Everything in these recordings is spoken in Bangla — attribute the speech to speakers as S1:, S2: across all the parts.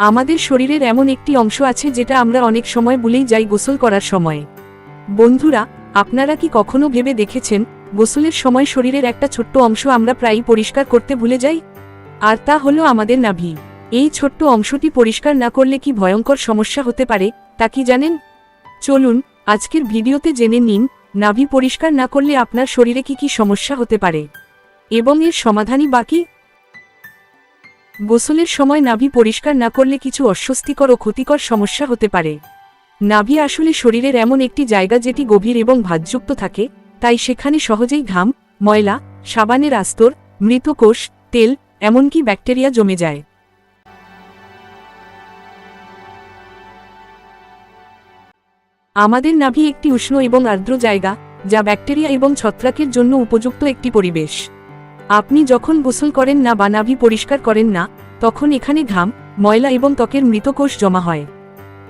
S1: আমাদের শরীরের এমন একটি অংশ আছে যেটা আমরা অনেক সময় ভুলেই যাই গোসল করার সময়। বন্ধুরা, আপনারা কি কখনো ভেবে দেখেছেন গোসলের সময় শরীরের একটা ছোট্ট অংশ আমরা প্রায়ই পরিষ্কার করতে ভুলে যাই? আর তা হলো আমাদের নাভি। এই ছোট্ট অংশটি পরিষ্কার না করলে কি ভয়ঙ্কর সমস্যা হতে পারে তা কি জানেন? চলুন আজকের ভিডিওতে জেনে নিন নাভি পরিষ্কার না করলে আপনার শরীরে কি কি সমস্যা হতে পারে এবং এর সমাধানই বাকি। গোসলের সময় নাভি পরিষ্কার না করলে কিছু অস্বস্তিকর ও ক্ষতিকর সমস্যা হতে পারে। নাভি আসলে শরীরের এমন একটি জায়গা যেটি গভীর এবং ভাঁজযুক্ত থাকে, তাই সেখানে সহজেই ঘাম, ময়লা, সাবানের আস্তর, মৃত কোষ, তেল, এমনকি ব্যাকটেরিয়া জমে যায়। আমাদের নাভি একটি উষ্ণ এবং আর্দ্র জায়গা, যা ব্যাকটেরিয়া এবং ছত্রাকের জন্য উপযুক্ত একটি পরিবেশ। আপনি যখন গোসল করেন না বা নাভি পরিষ্কার করেন না, তখন এখানে ঘাম, ময়লা এবং ত্বকের মৃত কোষ জমা হয়।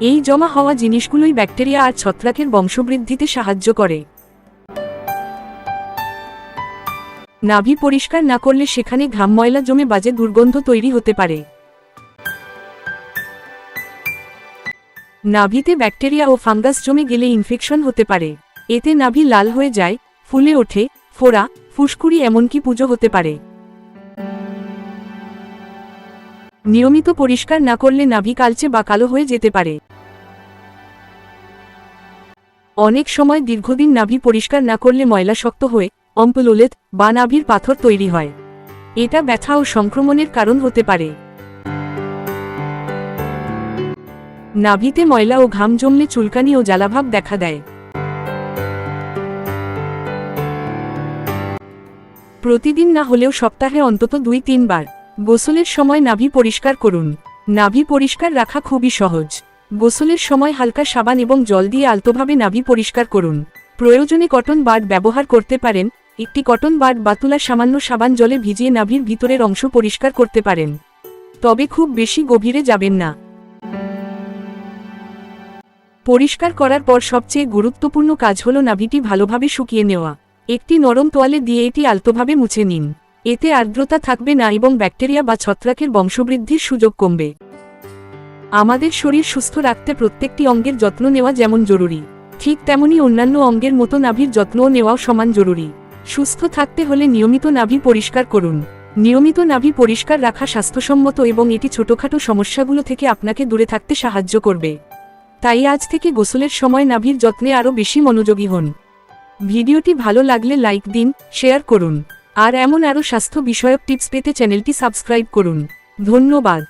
S1: এই জমা হওয়া জিনিসগুলোই ব্যাকটেরিয়া আর ছত্রাকের বংশবৃদ্ধিতে সাহায্য করে। নাভি পরিষ্কার না করলে সেখানে ঘাম, ময়লা জমে বাজে দুর্গন্ধ তৈরি হতে পারে। নাভিতে ব্যাকটেরিয়া ও ফাঙ্গাস জমে গেলে ইনফেকশন হতে পারে। এতে নাভি লাল হয়ে যায়, ফুলে ওঠে, ফোড়া, ফুসকুড়ি, এমনকি পুজো হতে পারে। নিয়মিত পরিষ্কার না করলে নাভি কালচে বা কালো হয়ে যেতে পারে। অনেক সময় দীর্ঘদিন নাভি পরিষ্কার না করলে ময়লা শক্ত হয়ে অম্পলোলেথ বা নাভির পাথর তৈরি হয়। এটা ব্যথা ও সংক্রমণের কারণ হতে পারে। নাভিতে ময়লা ও ঘাম জমলে চুলকানি ও জ্বালাভাব দেখা দেয়। প্রতিদিন না হলেও সপ্তাহে অন্তত 2-3 বার গোসলের সময় নাভি পরিষ্কার করুন। নাভি পরিষ্কার রাখা খুবই সহজ। গোসলের সময় হালকা সাবান এবং জল দিয়ে আলতোভাবে নাভি পরিষ্কার করুন। প্রয়োজনে কটন বাড ব্যবহার করতে পারেন। একটি কটন বাড বা তুলা সামান্য সাবান জলে ভিজিয়ে নাভির ভিতরের অংশ পরিষ্কার করতে পারেন, তবে খুব বেশি গভীরে যাবেন না। পরিষ্কার করার পর সবচেয়ে গুরুত্বপূর্ণ কাজ হলো নাভিটি ভালোভাবে শুকিয়ে নেওয়া। একটি নরম তোয়ালে দিয়ে এটি আলতোভাবে মুছে নিন। এতে আর্দ্রতা থাকবে না এবং ব্যাকটেরিয়া বা ছত্রাকের বংশবৃদ্ধির সুযোগ কমবে। আমাদের শরীর সুস্থ রাখতে প্রত্যেকটি অঙ্গের যত্ন নেওয়া যেমন জরুরি, ঠিক তেমনি অন্যান্য অঙ্গের মতো নাভির যত্নও নেওয়াও সমান জরুরি। সুস্থ থাকতে হলে নিয়মিত নাভি পরিষ্কার করুন। নিয়মিত নাভি পরিষ্কার রাখা স্বাস্থ্যসম্মত এবং এটি ছোটখাটো সমস্যাগুলো থেকে আপনাকে দূরে থাকতে সাহায্য করবে। তাই আজ থেকে গোসলের সময় নাভির যত্নে আরও বেশি মনোযোগী হন। ভিডিওটি ভালো লাগলে লাইক দিন, শেয়ার করুন। আর এমন আরও স্বাস্থ্য বিষয়ক টিপস পেতে চ্যানেলটি সাবস্ক্রাইব করুন। ধন্যবাদ।